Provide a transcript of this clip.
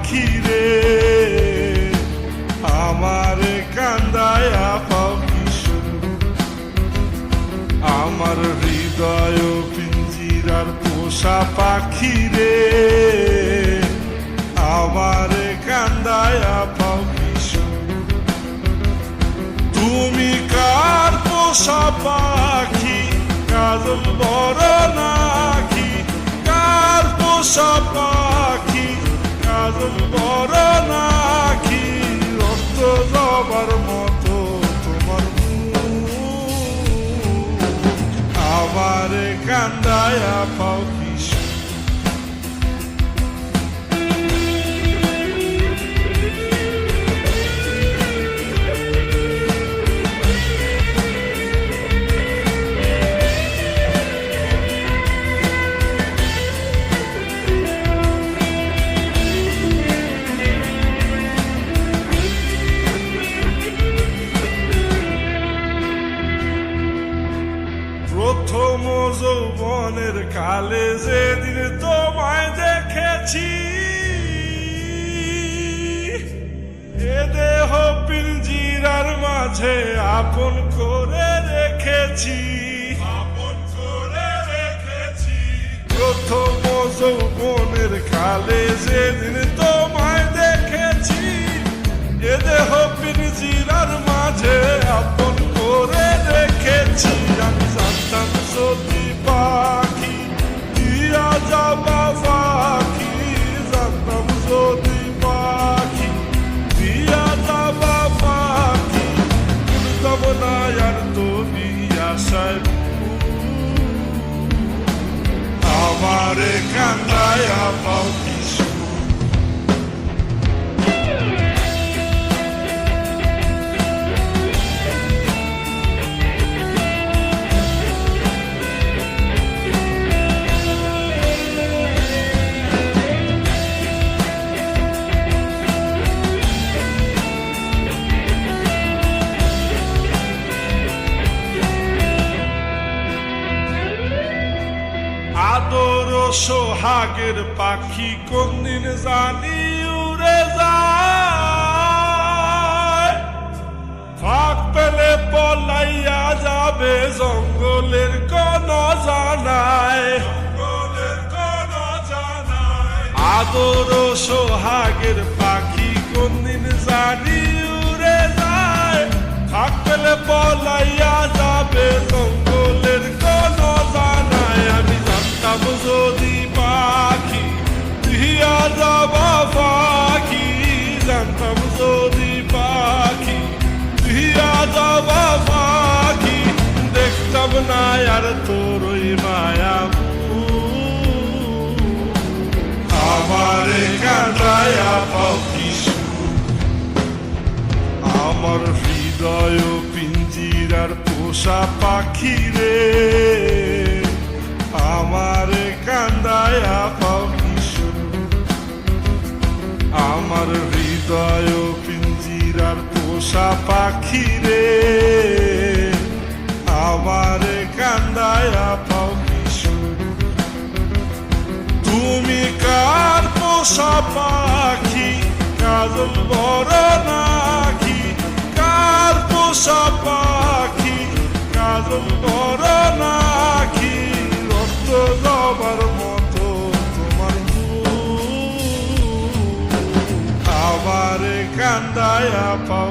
পাখি রে, আমারে কান্দায়া পাও কিশোর। আমার হৃদয় পিঞ্জিরার পোষা পাখি রে, আমারে কান্দায়া পাও কিশোর। তুমি কার পোষা পাখি, কাজল বড় নাকি? কার পোষা পাখি, কাজল বড় নাকি? রক্ত জবার মতো তোমার মুখ, আমারে কান্দায়া পাও কিশোর। প্রথম যৌবনের কালে যেদিন তোমায় দেখেছি, এ দেহ পিঞ্জিরার মাঝে আপন করে রেখেছি, আপন করে রেখেছি। প্রথম যৌবনের কালে যেদিন তোমায় দেখেছি, এ দেহ পিঞ্জিরার মাঝে আপন করে রেখেছি। আমি জানতাম যদি পাখি দিয়া যাবা পাখি, জানতাম যদি পাখি দিয়া যাবা পাখি, উড়তাম না আর তুমি আশায়। আমারে কান্দায়া পাও কিশোর। আদর সোহাগের পাখি কোনদিন জানি উড়ে যায়, ফাঁক পেলে পলাইয়া যাবে জঙ্গলের কোন জানায়, জঙ্গলের কোন জানায়। আদর সোহাগের পাখি কোনদিন জানি উড়ে যায়, ফাঁক পেলে পলাইয়া যাবে জঙ্গলের কোন জানায়। আমি জানতাম যদি পাখি দিয়া যাবা পাখি, জানতাম যদি পাখি দিয়া যাবা পাখি, দেখতাম না আর তোর ওই মায়া মুখ, আমারে কান্দায়া পাও কিশোর। আমার হৃদয় পিঞ্জিরার পোষা পাখি রে, আমারে কান্দায়া পাও কিশোর। আমার হৃদয় পিঞ্জিরার পোষা পাখি রে, আমারে কান্দায়া পাও কিশোর। তুমি কার পোষা পাখি, কাজল বড় নাকি? কার পোষা পাখি, কাজল বড় নাকি? রক্ত জবার মতো তোমার মুখ, আমারে কান্দায়া পাও।